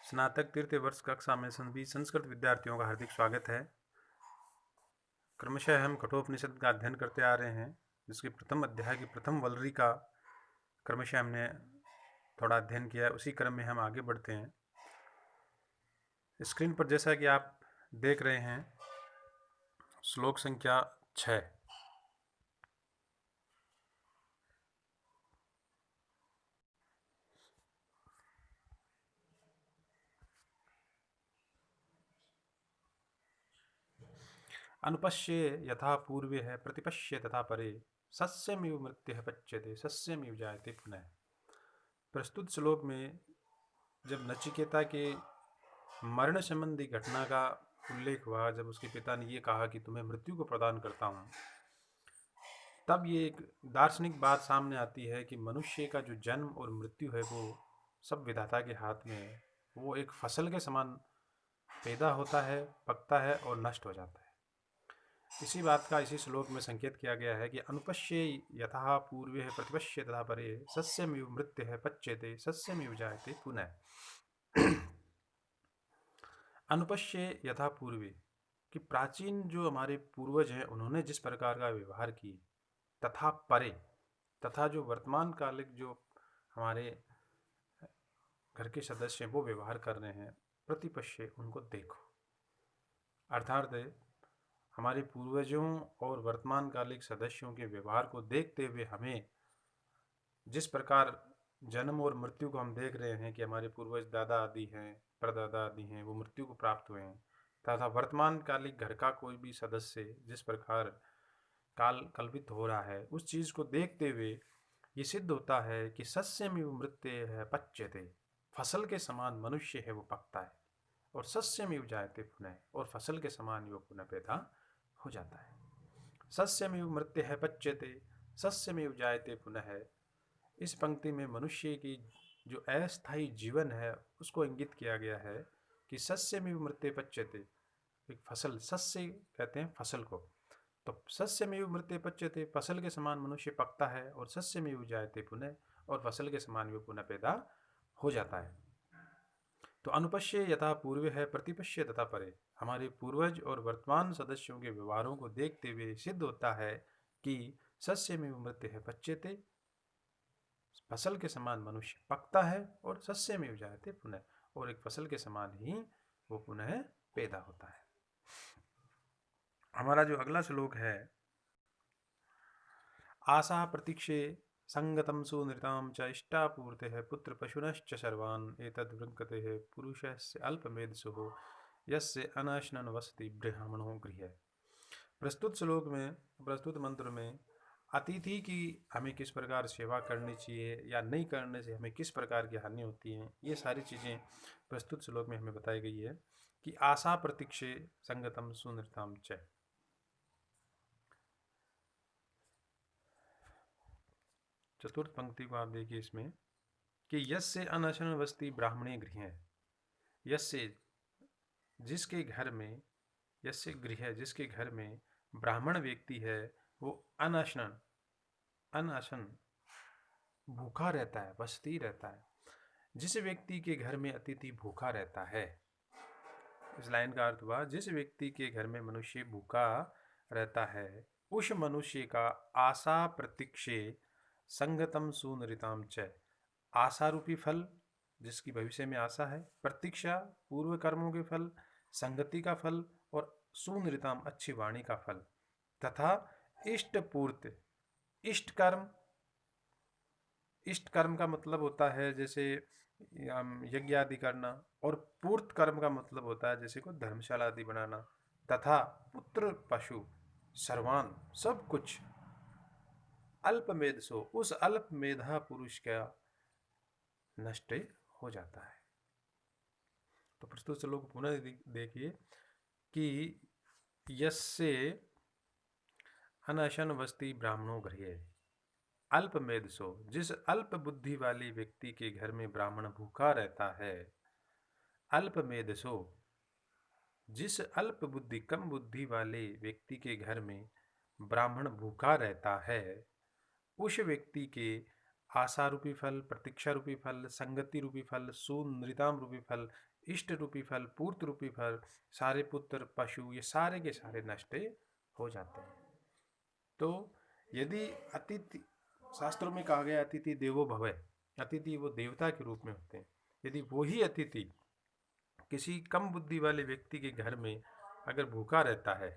स्नातक तृतीय वर्ष कक्षा में सभी संस्कृत विद्यार्थियों का हार्दिक स्वागत है। क्रमशः हम कठोपनिषद का अध्ययन करते आ रहे हैं, जिसके प्रथम अध्याय की प्रथम वल्लरी का क्रमशः हमने थोड़ा अध्ययन किया है। उसी क्रम में हम आगे बढ़ते हैं। स्क्रीन पर जैसा कि आप देख रहे हैं, श्लोक संख्या 6। अनुपश्ये यथा पूर्वे है प्रतिपश्ये तथा परे, सस्यमिव मृत्युः पच्यते सस्यमिव जायते पुनः। प्रस्तुत श्लोक में जब नचिकेता के मरण संबंधी घटना का उल्लेख हुआ, जब उसके पिता ने ये कहा कि तुम्हें मृत्यु को प्रदान करता हूँ, तब ये एक दार्शनिक बात सामने आती है कि मनुष्य का जो जन्म और मृत्यु है वो सब विधाता के हाथ में है। वो एक फसल के समान पैदा होता है, पकता है और नष्ट हो जाता है। इसी बात का इसी श्लोक में संकेत किया गया है कि अनुपश्ये यथा पूर्वे है प्रतिपश्ये तथा परे, सस्यमिव मृत्युः पच्यते सस्यमिव जायते पुनः। अनुपश्ये यथा पूर्वे कि प्राचीन जो हमारे पूर्वज हैं उन्होंने जिस प्रकार का व्यवहार किए, तथा परे तथा जो वर्तमान कालिक जो हमारे घर के सदस्य हैं वो व्यवहार कर रहे हैं, प्रतिपश्ये उनको देखो। अर्थात हमारे पूर्वजों और वर्तमान कालिक सदस्यों के व्यवहार को देखते हुए हमें जिस प्रकार जन्म और मृत्यु को हम देख रहे हैं कि हमारे पूर्वज दादा आदि हैं, परदादा आदि हैं, वो मृत्यु को प्राप्त हुए हैं, तथा वर्तमान कालिक घर का कोई भी सदस्य जिस प्रकार काल कल्पित हो रहा है, उस चीज़ को देखते हुए ये सिद्ध होता है कि सस्यमिव मृत्युः पच्यते, फसल के समान मनुष्य है वो पकता है, और सस्यमिव जायते पुनः, और फसल के समान वो पुनः पैदा हो जाता है। सस्यमिव मृत्युः पच्यते सस्यमिव जायते पुनः। इस पंक्ति में मनुष्य की जो अस्थायी जीवन है उसको इंगित किया गया है कि सस्यमिव मृत्युः पच्यते, एक फसल, सस्य कहते हैं फसल को, तो सस्यमिव मृत्युः पच्यते, फसल के समान मनुष्य पकता है, और सस्यमिव जायते पुनः, और फसल के समान वो पुनः पैदा हो जाता है। तो अनुपश्ये यथा पूर्वे है प्रतिपश्ये तथा परे, हमारे पूर्वज और वर्तमान सदस्यों के व्यवहारों को देखते हुए सिद्ध होता है कि सस्यमिव मृत्युः पच्यते, फसल के समान मनुष्य पकता है, और सस्यमिव जायते पुनः, और एक फसल के समान ही वो पुनः पैदा होता है। हमारा जो अगला श्लोक है, आशा प्रतीक्षे संगतम सुनृताम च इष्टापूर्तेः पुत्र पशुनश्च सर्वान् एतद् वृङ्कतेः पुरुषस्य अल्पमेधसो यस्य अनशनन वसति ब्राह्मणो गृहे। प्रस्तुत श्लोक में, प्रस्तुत मंत्र में अतिथि की हमें किस प्रकार सेवा करनी चाहिए या नहीं करने से हमें किस प्रकार की हानि होती है, ये सारी चीज़ें प्रस्तुत श्लोक में हमें बताई गई है कि आशा प्रतीक्षे संगतम सुनृताम च। चतुर्थ पंक्ति को आप देखिए इसमें कि यस्य अनशन वस्ति ब्राह्मणे गृह, यस्य जिसके घर में, यस्य गृह जिसके घर में ब्राह्मण व्यक्ति है, वो अनशन भूखा रहता है, बस्ती रहता है। जिस व्यक्ति के घर में अतिथि भूखा रहता है, इस लाइन का अर्थ हुआ जिस व्यक्ति के घर में मनुष्य भूखा रहता है, उस मनुष्य का आशा प्रतीक्षे संगतम सुनृताम च, आशा रूपी फल जिसकी भविष्य में आशा है, प्रतीक्षा पूर्व कर्मों के फल, संगति का फल, और सुनृताम अच्छी वाणी का फल, तथा इष्ट पूर्त, इष्ट कर्म, इष्ट कर्म का मतलब होता है जैसे यज्ञ आदि करना, और पूर्त कर्म का मतलब होता है जैसे को धर्मशाला आदि बनाना, तथा पुत्र पशु सर्वान सब कुछ अल्पमेध सो, उस अल्पमेधा पुरुष का नष्ट हो जाता है। तो प्रस्तुत श्लोक पुनः देखिए कि यस्य अनशन वस्ति ब्राह्मणों गृहे, अल्पमेध सो, जिस अल्प बुद्धि वाली व्यक्ति के घर में ब्राह्मण भूखा रहता है, अल्पमेध सो, जिस अल्प बुद्धि कम बुद्धि वाले व्यक्ति के घर में ब्राह्मण भूखा रहता है, उस व्यक्ति के आशा रूपी फल, प्रतीक्षा रूपी फल, संगति रूपी फल, सुनृताम रूपी फल, इष्ट रूपी फल, पूर्त रूपी फल, सारे पुत्र, पशु, ये सारे के सारे नष्ट हो जाते हैं। तो यदि अतिथि, शास्त्रों में कहा गया अतिथि देवो भव, अतिथि वो देवता के रूप में होते हैं। यदि वही अतिथि किसी कम बुद्धि वाले व्यक्ति के घर में अगर भूखा रहता है,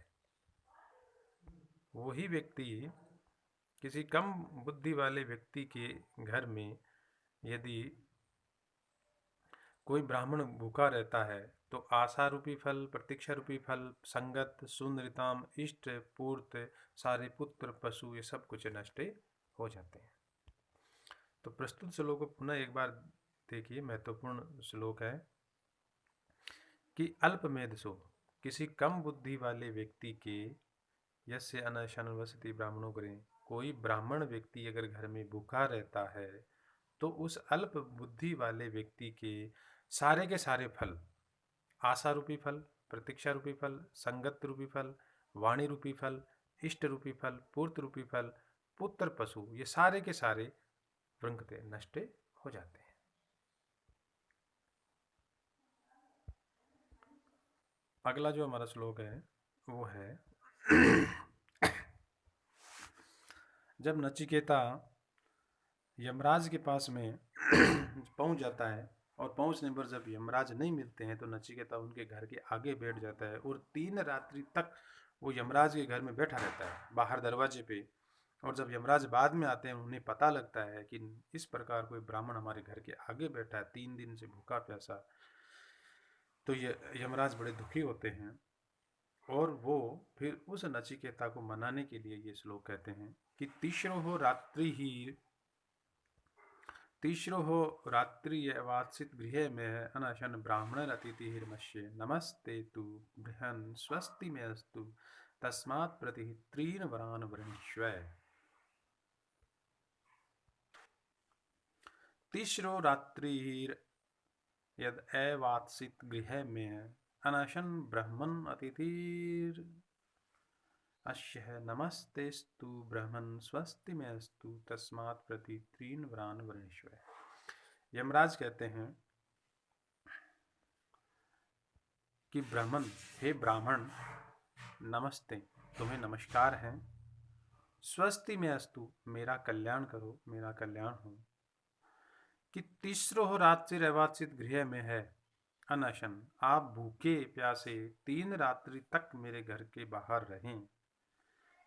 वही व्यक्ति किसी कम बुद्धि वाले व्यक्ति के घर में यदि कोई ब्राह्मण भूखा रहता है, तो आशा रूपी फल, प्रतीक्षा रूपी फल, संगत, सुंदरिताम, इष्ट, पूर्त, सारे पुत्र, पशु, ये सब कुछ नष्ट हो जाते हैं। तो प्रस्तुत श्लोक को पुनः एक बार देखिए, महत्वपूर्ण श्लोक है कि अल्पमेधसो, किसी कम बुद्धि वाले व्यक्ति के, यस्य अनशनवसति ब्राह्मणों करें, कोई ब्राह्मण व्यक्ति अगर घर में भूखा रहता है, तो उस अल्प बुद्धि वाले व्यक्ति के सारे के सारे फल, आशा रूपी फल, प्रतीक्षा रूपी फल, संगत रूपी फल, वाणी रूपी फल, इष्ट रूपी फल, पूर्त रूपी फल, पुत्र, पशु, ये सारे के सारे वृंगते नष्ट हो जाते हैं। अगला जो हमारा श्लोक है वो है जब नचिकेता यमराज के पास में पहुंच जाता है, और पहुंचने पर जब यमराज नहीं मिलते हैं, तो नचिकेता उनके घर के आगे बैठ जाता है और 3 रात्रि तक वो यमराज के घर में बैठा रहता है, बाहर दरवाजे पे। और जब यमराज बाद में आते हैं, उन्हें पता लगता है कि इस प्रकार कोई ब्राह्मण हमारे घर के आगे बैठा है 3 दिन से भूखा प्यासा, तो ये यमराज बड़े दुखी होते हैं। और वो फिर उस नचिकेता को मनाने के लिए ये श्लोक कहते हैं कि तीसरो रात्रि वात्सित गृह में अनशन ब्राह्मण अतिथि हिर्मश्ये नमस्ते तु बृहन् स्वस्ति में अस्तु तस्मात् प्रति 3 वरान वृणीष्व। तीसरो रात्रि यद अवात्सित गृह में अनशन ब्राह्मण अतिथिर अश्य नमस्तेस्तु ब्रह्मन् स्वस्ति में अस्तु तस्मात् प्रति 3 वरान वृणीष्व। यमराज कहते हैं कि ब्राह्मण, हे ब्राह्मण, नमस्ते, तुम्हें नमस्कार है। स्वस्ति में अस्तु, मेरा कल्याण करो, मेरा कल्याण हो। कि तीसरो रात्रि अवात्सित गृह में है अनशन, आप भूखे प्यासे 3 रात्रि तक मेरे घर के बाहर रहें,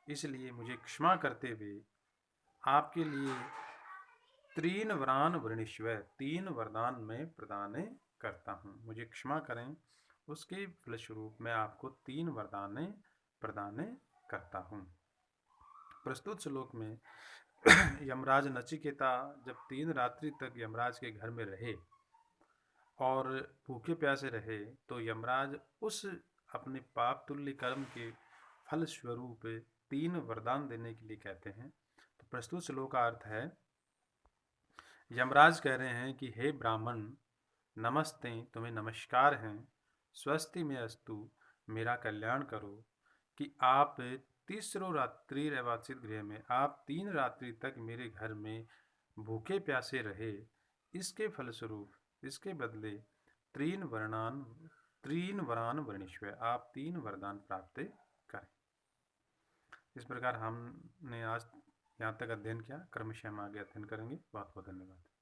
इसलिए मुझे क्षमा करते हुए आपके लिए 3 वरान वृणीष्व, 3 वरदान मैं प्रदान करता हूँ, मुझे क्षमा करें, उसके फलस्वरूप मैं आपको 3 वरदान प्रदान करता हूँ। प्रस्तुत श्लोक में यमराज नचिकेता जब 3 रात्रि तक यमराज के घर में रहे और भूखे प्यासे रहे, तो यमराज उस अपने पाप तुल्य कर्म के फल स्वरूप 3 वरदान देने के लिए कहते हैं। तो प्रस्तुत श्लोक का अर्थ है, यमराज कह रहे हैं कि हे ब्राह्मण, नमस्ते, तुम्हें नमस्कार हैं, स्वस्ति में अस्तु, मेरा कल्याण करो, कि आप तीसरो रात्रि अवात्सित गृह में, आप 3 रात्रि तक मेरे घर में भूखे प्यासे रहे, इसके फलस्वरूप, इसके बदले 3 वरान वृणीष्व, आप 3 वरदान प्राप्त करें। इस प्रकार हमने आज यहाँ तक अध्ययन किया। क्रमशः हम आगे अध्ययन करेंगे। बहुत बहुत धन्यवाद।